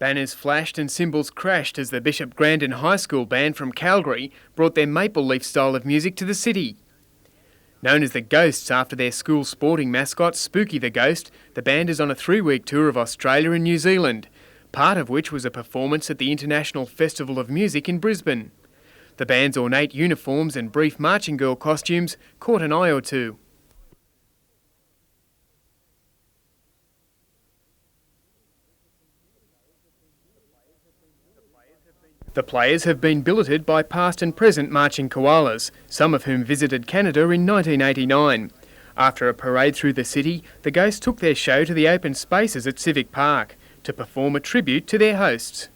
Banners flashed and cymbals crashed as the Bishop Grandin High School band from Calgary brought their maple leaf style of music to the city. Known as the Ghosts after their school sporting mascot Spooky the Ghost, the band is on a 3-week tour of Australia and New Zealand, part of which was a performance at the International Festival of Music in Brisbane. The band's ornate uniforms and brief marching girl costumes caught an eye or two. The players have been billeted by past and present marching koalas, some of whom visited Canada in 1989. After a parade through the city, the Ghosts took their show to the open spaces at Civic Park to perform a tribute to their hosts.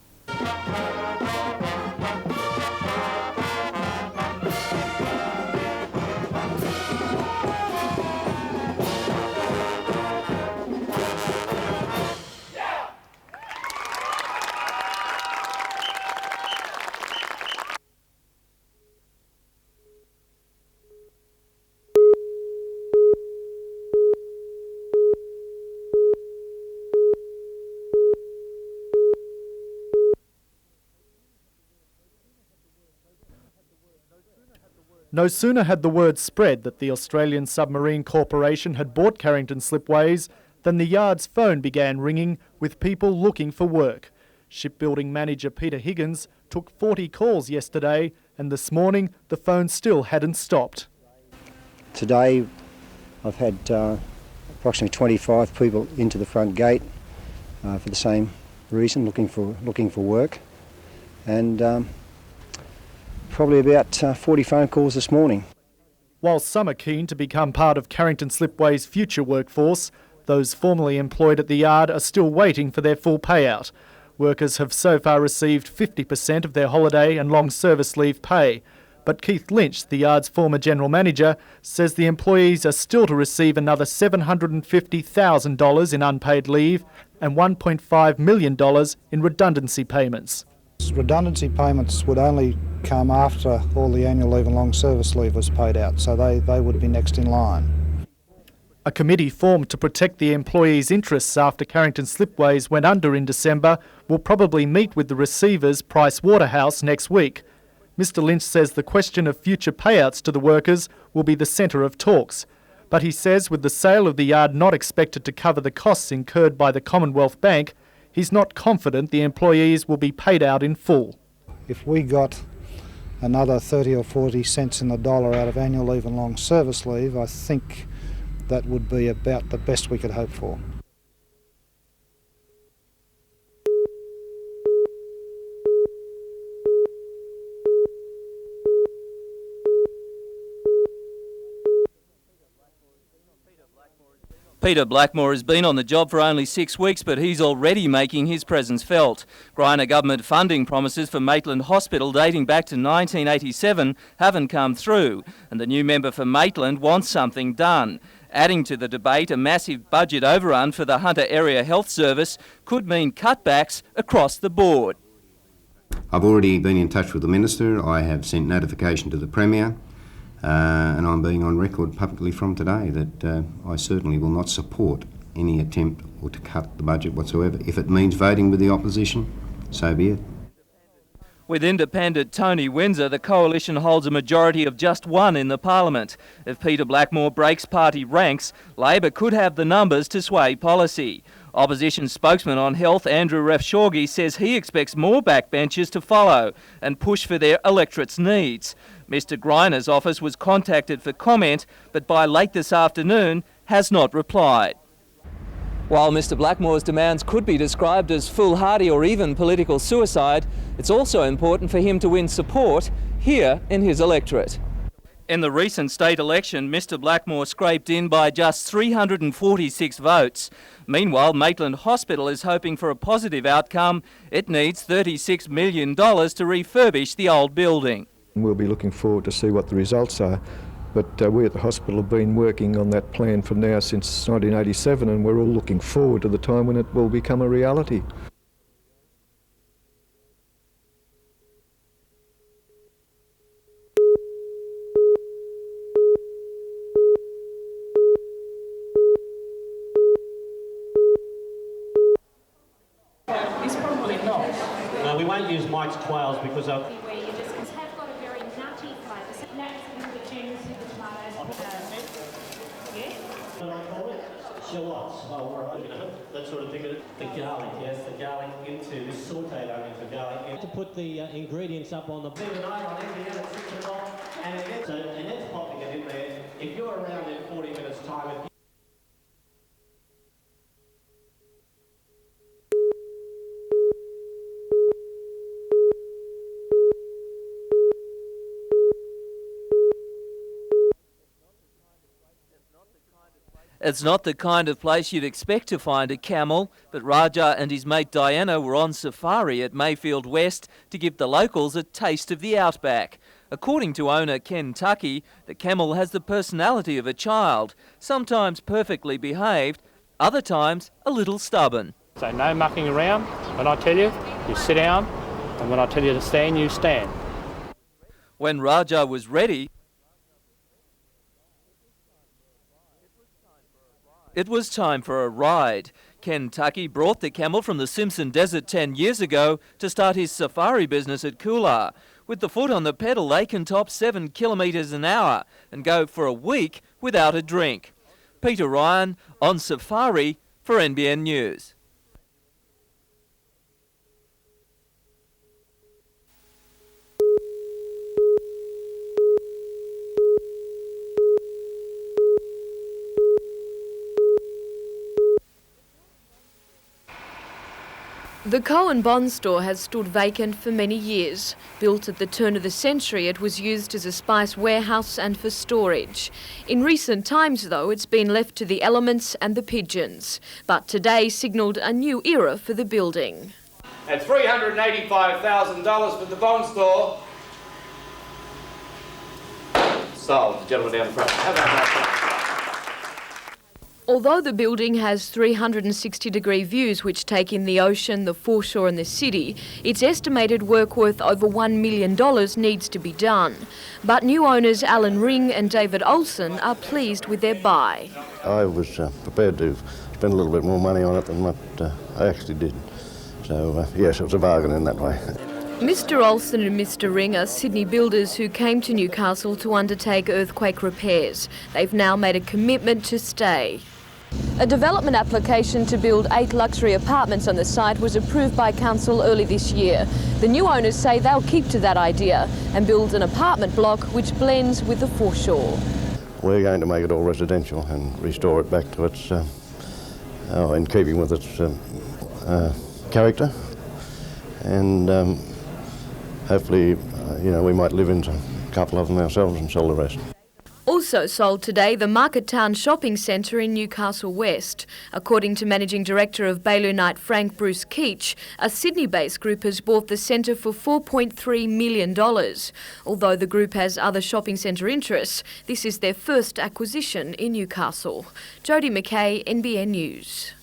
No sooner had the word spread that the Australian Submarine Corporation had bought Carrington Slipways than the yard's phone began ringing with people looking for work. Shipbuilding manager Peter Higgins took 40 calls yesterday, and this morning the phone still hadn't stopped. Today I've had approximately 25 people into the front gate for the same reason, looking for work, and probably about 40 phone calls this morning. While some are keen to become part of Carrington Slipway's future workforce, those formerly employed at the yard are still waiting for their full payout. Workers have so far received 50% of their holiday and long service leave pay. But Keith Lynch, the yard's former general manager, says the employees are still to receive another $750,000 in unpaid leave and $1.5 million in redundancy payments. Redundancy payments would only come after all the annual leave and long service leave was paid out, so they would be next in line. A committee formed to protect the employees' interests after Carrington Slipways went under in December will probably meet with the receivers, Price Waterhouse, next week. Mr Lynch says the question of future payouts to the workers will be the centre of talks. But he says with the sale of the yard not expected to cover the costs incurred by the Commonwealth Bank, he's not confident the employees will be paid out in full. If we got another 30 or 40 cents in the dollar out of annual leave and long service leave, I think that would be about the best we could hope for. Peter Blackmore has been on the job for only 6 weeks, but he's already making his presence felt. Greiner government funding promises for Maitland Hospital dating back to 1987 haven't come through, and the new member for Maitland wants something done. Adding to the debate, a massive budget overrun for the Hunter Area Health Service could mean cutbacks across the board. I've already been in touch with the Minister. I have sent notification to the Premier. And I'm being on record publicly from today that I certainly will not support any attempt or to cut the budget whatsoever. If it means voting with the opposition, so be it. With independent Tony Windsor, the coalition holds a majority of just one in the parliament. If Peter Blackmore breaks party ranks, Labor could have the numbers to sway policy. Opposition spokesman on health Andrew Refshorgi says he expects more backbenchers to follow and push for their electorate's needs. Mr Greiner's office was contacted for comment, but by late this afternoon has not replied. While Mr Blackmore's demands could be described as foolhardy or even political suicide, it's also important for him to win support here in his electorate. In the recent state election, Mr Blackmore scraped in by just 346 votes. Meanwhile, Maitland Hospital is hoping for a positive outcome. It needs $36 million to refurbish the old building. We'll be looking forward to see what the results are. But we at the hospital have been working on that plan for now since 1987, and we're all looking forward to the time when it will become a reality. It's probably Mike's quails because I've... Where you just have got a very nutty flavour. So nuts and the tunes and the tomatoes. Yeah? What I call it? Shallots. Oh, right, you know, that sort of thing. The garlic, yes, the garlic into this sautéed onions, the garlic. To put the ingredients up on the... Tonight on NBN at 6 o'clock, and Annette's popping it in there. If you're around in 40 minutes' time... It's not the kind of place you'd expect to find a camel, but Raja and his mate Diana were on safari at Mayfield West to give the locals a taste of the outback. According to owner Ken Tucky, the camel has the personality of a child, sometimes perfectly behaved, other times a little stubborn. So no mucking around. When I tell you, you sit down, and when I tell you to stand, you stand. When Raja was ready, it was time for a ride. Ken Tucky brought the camel from the Simpson Desert 10 years ago to start his safari business at Coolah. With the foot on the pedal, they can top 7 kilometres an hour and go for a week without a drink. Peter Ryan on safari for NBN News. The Cohen Bond store has stood vacant for many years. Built at the turn of the century, it was used as a spice warehouse and for storage. In recent times, though, it's been left to the elements and the pigeons. But today signalled a new era for the building. At $385,000 for the Bond store. Sold. The gentleman down the front. How about that? Although the building has 360-degree views which take in the ocean, the foreshore and the city, its estimated work worth over $1 million needs to be done. But new owners Alan Ring and David Olsen are pleased with their buy. I was prepared to spend a little bit more money on it than what I actually did. So, yes, it was a bargain in that way. Mr Olsen and Mr Ring are Sydney builders who came to Newcastle to undertake earthquake repairs. They've now made a commitment to stay. A development application to build 8 luxury apartments on the site was approved by council early this year. The new owners say they'll keep to that idea and build an apartment block which blends with the foreshore. We're going to make it all residential and restore it back to its, in keeping with its character, and hopefully, we might live into a couple of them ourselves and sell the rest. Also sold today, the Market Town Shopping Centre in Newcastle West. According to Managing Director of Baillieu Knight Frank Bruce Keach, a Sydney-based group has bought the centre for $4.3 million. Although the group has other shopping centre interests, this is their first acquisition in Newcastle. Jodie McKay, NBN News.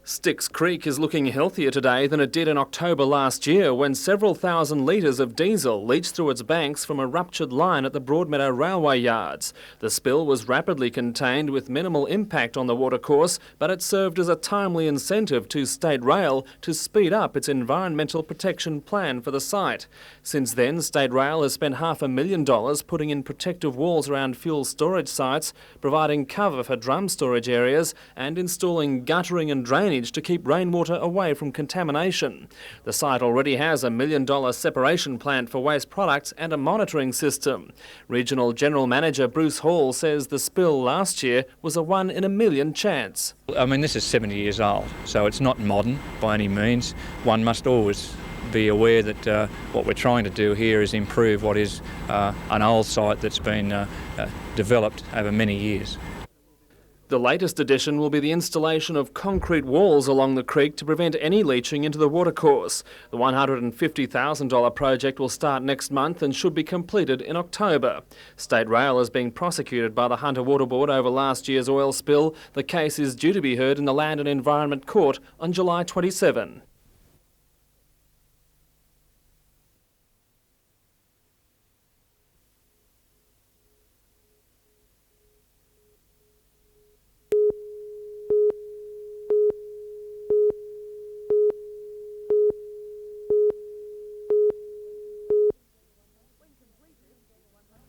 Sticks Creek is looking healthier today than it did in October last year when several thousand litres of diesel leached through its banks from a ruptured line at the Broadmeadow Railway Yards. The spill was rapidly contained with minimal impact on the watercourse, but it served as a timely incentive to State Rail to speed up its environmental protection plan for the site. Since then, State Rail has spent $500,000 putting in protective walls around fuel storage sites, providing cover for drum storage areas and installing guttering and drainage to keep rainwater away from contamination. The site already has a $1 million separation plant for waste products and a monitoring system. Regional General Manager Bruce Hall says the spill last year was a 1 in a million chance. I mean, this is 70 years old, so it's not modern by any means. One must always be aware that what we're trying to do here is improve what is an old site that's been developed over many years. The latest addition will be the installation of concrete walls along the creek to prevent any leaching into the watercourse. The $150,000 project will start next month and should be completed in October. State Rail is being prosecuted by the Hunter Water Board over last year's oil spill. The case is due to be heard in the Land and Environment Court on July 27.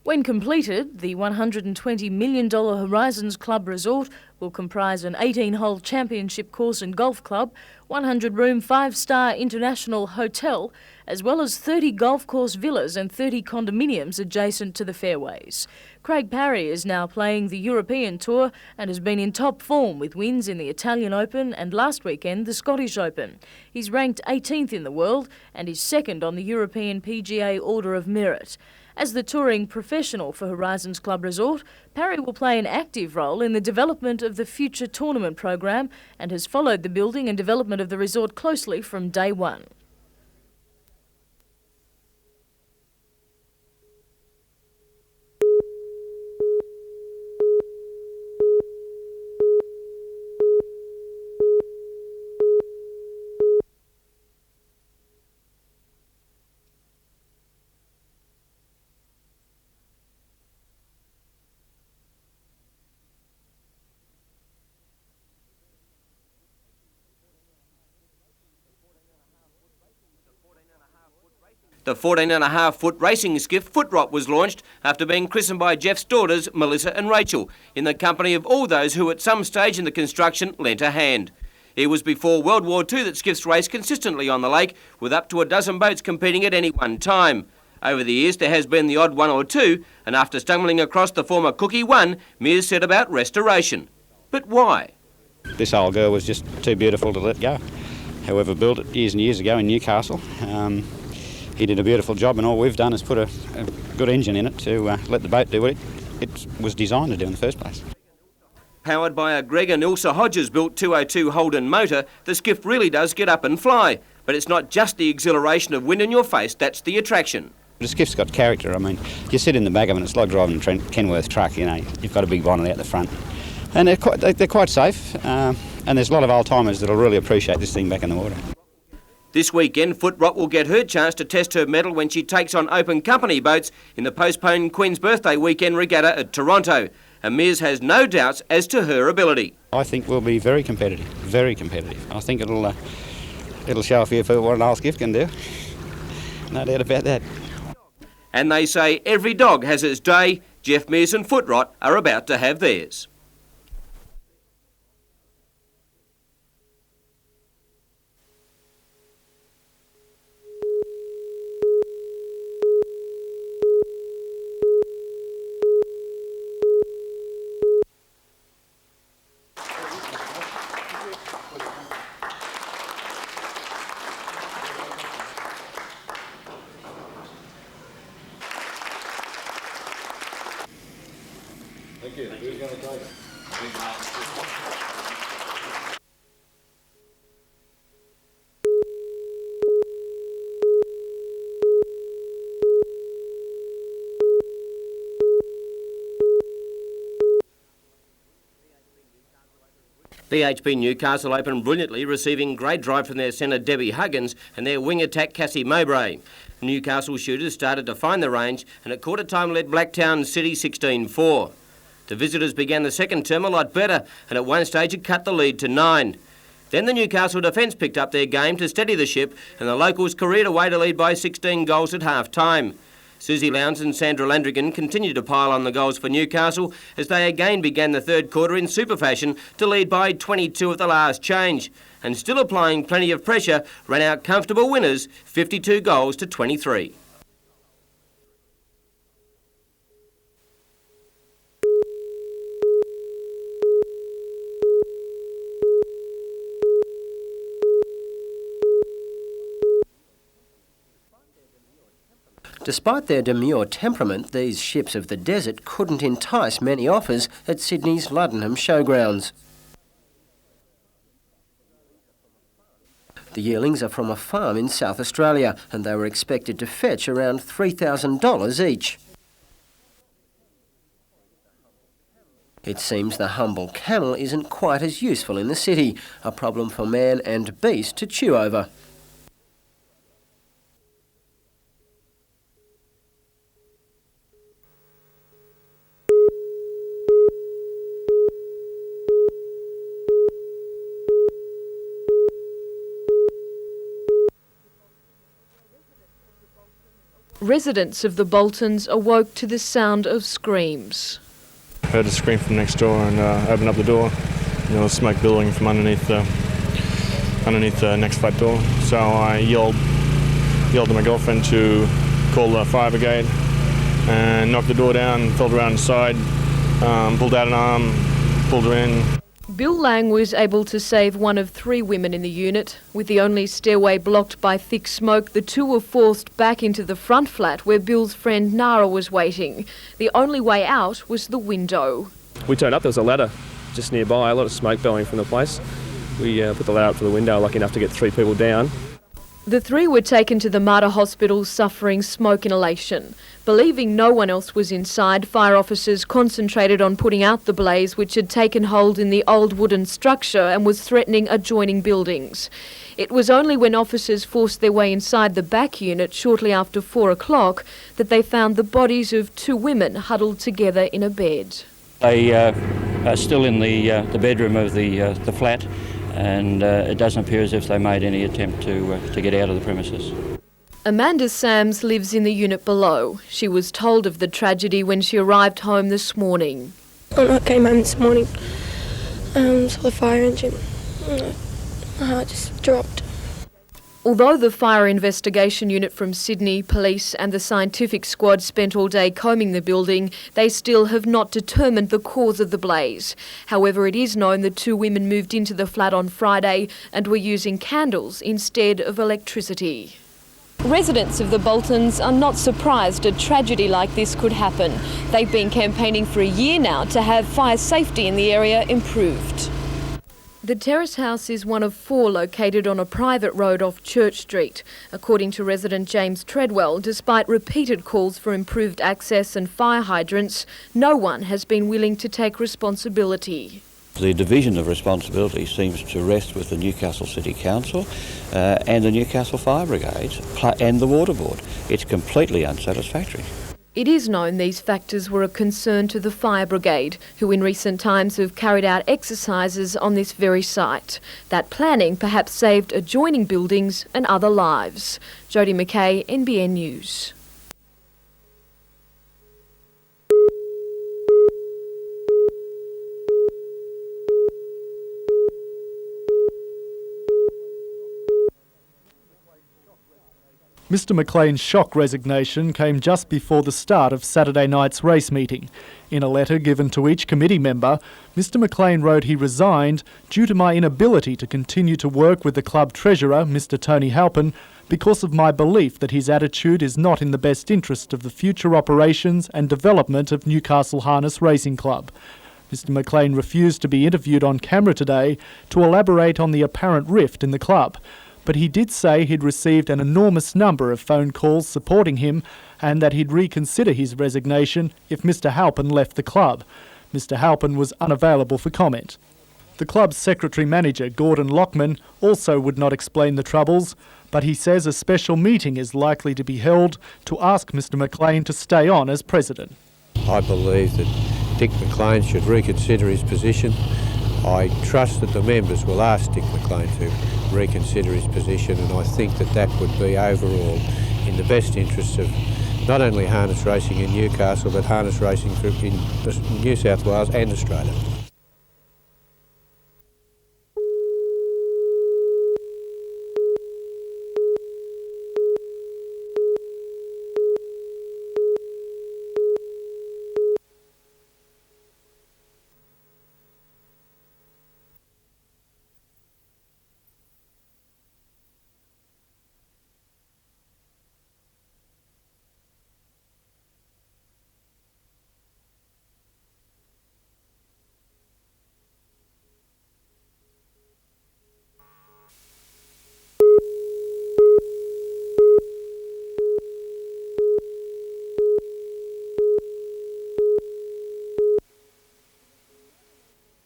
When completed, the $120 million Horizons Club Resort will comprise an 18-hole championship course and golf club, 100-room 5-star international hotel, as well as 30 golf course villas and 30 condominiums adjacent to the fairways. Craig Parry is now playing the European Tour and has been in top form with wins in the Italian Open and last weekend the Scottish Open. He's ranked 18th in the world and is second on the European PGA Order of Merit. As the touring professional for Horizons Club Resort, Parry will play an active role in the development of the future tournament program and has followed the building and development of the resort closely from day one. The 14.5-foot racing skiff Foot Rot was launched after being christened by Jeff's daughters, Melissa and Rachel, in the company of all those who at some stage in the construction lent a hand. It was before World War II that skiffs raced consistently on the lake, with up to a dozen boats competing at any one time. Over the years there has been the odd one or two, and after stumbling across the former Cookie 1, Mears set about restoration. But why? This old girl was just too beautiful to let go. Whoever built it years and years ago in Newcastle, he did a beautiful job, and all we've done is put a good engine in it to let the boat do what it was designed to do in the first place. Powered by a Greg and Ilsa Hodges built 202 Holden motor, the skiff really does get up and fly. But it's not just the exhilaration of wind in your face that's the attraction. The skiff's got character. I mean, you sit in the back of it, it's like driving a Kenworth truck, you know. You've got a big bonnet out the front. And they're quite safe, and there's a lot of old-timers that'll really appreciate this thing back in the water. This weekend, Foot Rot will get her chance to test her mettle when she takes on open company boats in the postponed Queen's Birthday weekend regatta at Toronto. And Mears has no doubts as to her ability. I think we'll be very competitive, very competitive. I think it'll show a few people what an old skiff can do. No doubt about that. And they say every dog has its day. Jeff Mears and Foot Rot are about to have theirs. Thank you. Who's going to take it? BHP Newcastle opened brilliantly, receiving great drive from their centre Debbie Huggins and their wing attack Cassie Mowbray. Newcastle shooters started to find the range and at quarter time led Blacktown City 16-4. The visitors began the second term a lot better and at one stage had cut the lead to 9. Then the Newcastle defence picked up their game to steady the ship and the locals careered away to lead by 16 goals at half-time. Susie Lowndes and Sandra Landrigan continued to pile on the goals for Newcastle as they again began the third quarter in super fashion to lead by 22 at the last change. And still applying plenty of pressure, ran out comfortable winners, 52 goals to 23. Despite their demure temperament, these ships of the desert couldn't entice many offers at Sydney's Luddenham Showgrounds. The yearlings are from a farm in South Australia and they were expected to fetch around $3,000 each. It seems the humble camel isn't quite as useful in the city, a problem for man and beast to chew over. residents of the Boltons awoke to the sound of screams. I heard a scream from next door and opened up the door. And there was smoke billowing from underneath the next flat door. So I yelled to my girlfriend to call the fire brigade and knocked the door down, felt around the side, pulled out an arm, pulled her in. Bill Lang was able to save one of 3 women in the unit. With the only stairway blocked by thick smoke, the 2 were forced back into the front flat where Bill's friend Nara was waiting. The only way out was the window. We turned up, there was a ladder just nearby, a lot of smoke billowing from the place. We put the ladder up to the window, lucky enough to get 3 people down. The 3 were taken to the Mater Hospital suffering smoke inhalation. Believing no one else was inside, fire officers concentrated on putting out the blaze which had taken hold in the old wooden structure and was threatening adjoining buildings. It was only when officers forced their way inside the back unit shortly after 4 o'clock that they found the bodies of 2 women huddled together in a bed. They are still in the bedroom of the flat, and it doesn't appear as if they made any attempt to get out of the premises. Amanda Sams lives in the unit below. She was told of the tragedy when she arrived home this morning. When I came home this morning, saw the fire engine, my heart just dropped. Although the fire investigation unit from Sydney Police and the scientific squad spent all day combing the building, they still have not determined the cause of the blaze. However, it is known the 2 women moved into the flat on Friday and were using candles instead of electricity. Residents of the Boltons are not surprised a tragedy like this could happen. They've been campaigning for a year now to have fire safety in the area improved. The terrace house is one of 4 located on a private road off Church Street. According to resident James Treadwell, despite repeated calls for improved access and fire hydrants, no one has been willing to take responsibility. The division of responsibility seems to rest with the Newcastle City Council and the Newcastle Fire Brigades and the Water Board. It's completely unsatisfactory. It is known these factors were a concern to the fire brigade, who in recent times have carried out exercises on this very site. That planning perhaps saved adjoining buildings and other lives. Jodie McKay, NBN News. Mr McLean's shock resignation came just before the start of Saturday night's race meeting. In a letter given to each committee member, Mr McLean wrote he resigned due to my inability to continue to work with the club treasurer, Mr Tony Halpin, because of my belief that his attitude is not in the best interest of the future operations and development of Newcastle Harness Racing Club. Mr McLean refused to be interviewed on camera today to elaborate on the apparent rift in the club. But he did say he'd received an enormous number of phone calls supporting him and that he'd reconsider his resignation if Mr Halpin left the club. Mr Halpin was unavailable for comment. The club's secretary-manager, Gordon Lockman, also would not explain the troubles, but he says a special meeting is likely to be held to ask Mr McLean to stay on as president. I believe that Dick McLean should reconsider his position. I trust that the members will ask Dick McLean to reconsider his position, and I think that that would be overall in the best interests of not only harness racing in Newcastle but harness racing in New South Wales and Australia.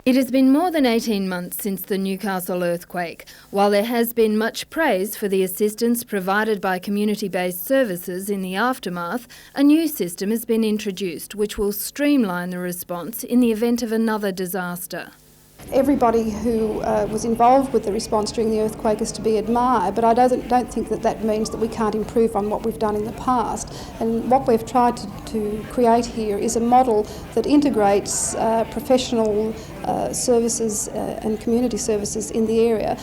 It has been more than 18 months since the Newcastle earthquake. While there has been much praise for the assistance provided by community-based services in the aftermath, a new system has been introduced which will streamline the response in the event of another disaster. Everybody who was involved with the response during the earthquake is to be admired, but I don't think that means that we can't improve on what we've done in the past. And what we've tried to create here is a model that integrates professional services and community services in the area.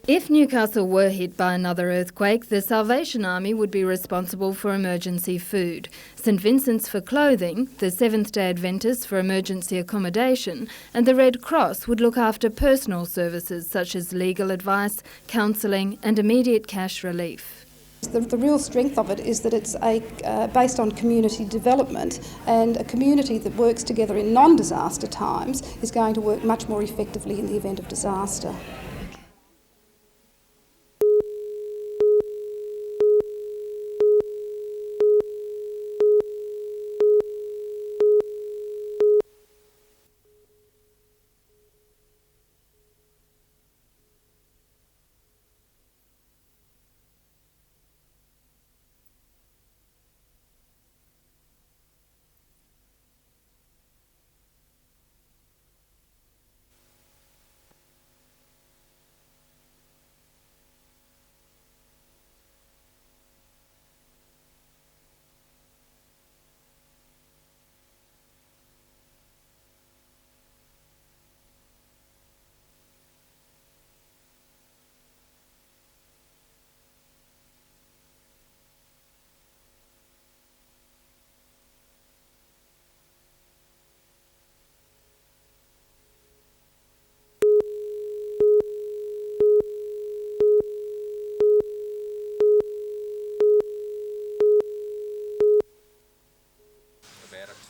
If Newcastle were hit by another earthquake, the Salvation Army would be responsible for emergency food, St Vincent's for clothing, the Seventh-day Adventists for emergency accommodation, and the Red Cross would look after personal services such as legal advice, counselling and immediate cash relief. The real strength of it is that it's based on community development, and a community that works together in non-disaster times is going to work much more effectively in the event of disaster.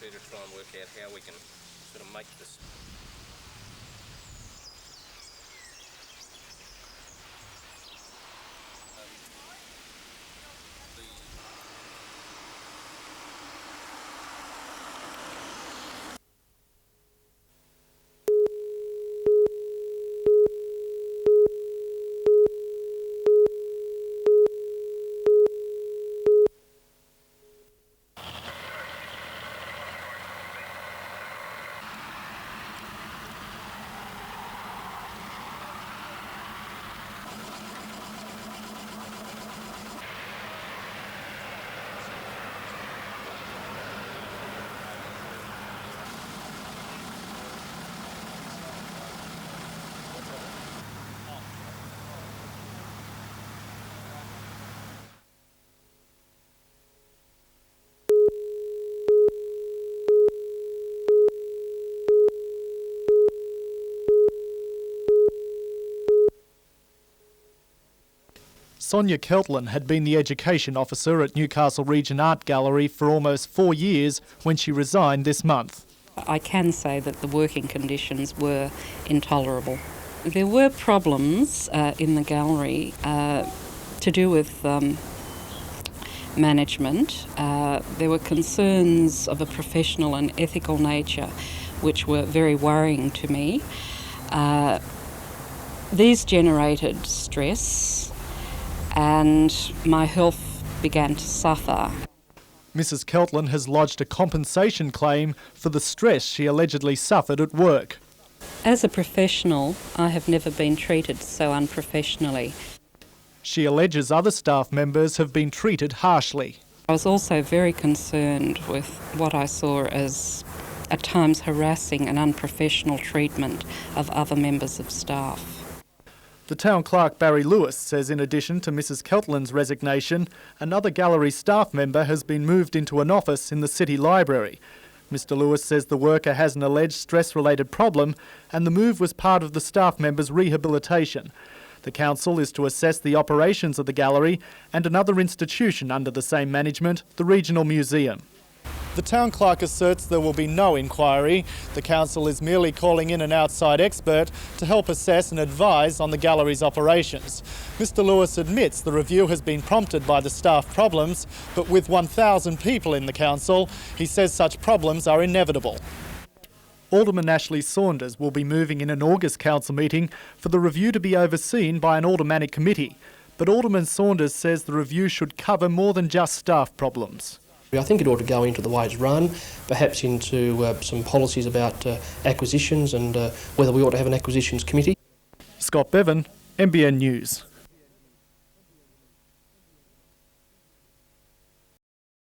To try and work out how we can sort of make this. Sonia Keltland had been the education officer at Newcastle Region Art Gallery for almost 4 years when she resigned this month. I can say that the working conditions were intolerable. There were problems in the gallery to do with management. There were concerns of a professional and ethical nature which were very worrying to me. These generated stress and my health began to suffer. Mrs Keltland has lodged a compensation claim for the stress she allegedly suffered at work. As a professional, I have never been treated so unprofessionally. She alleges other staff members have been treated harshly. I was also very concerned with what I saw as at times harassing and unprofessional treatment of other members of staff. The Town Clerk Barry Lewis says in addition to Mrs Keltland's resignation, another gallery staff member has been moved into an office in the City Library. Mr Lewis says the worker has an alleged stress-related problem and the move was part of the staff member's rehabilitation. The council is to assess the operations of the gallery and another institution under the same management, the Regional Museum. The Town Clerk asserts there will be no inquiry. The council is merely calling in an outside expert to help assess and advise on the gallery's operations. Mr Lewis admits the review has been prompted by the staff problems, but with 1,000 people in the council, he says such problems are inevitable. Alderman Ashley Saunders will be moving in an August council meeting for the review to be overseen by an aldermanic committee. But Alderman Saunders says the review should cover more than just staff problems. I think it ought to go into the way it's run, perhaps into some policies about acquisitions and whether we ought to have an acquisitions committee. Scott Bevan, NBN News.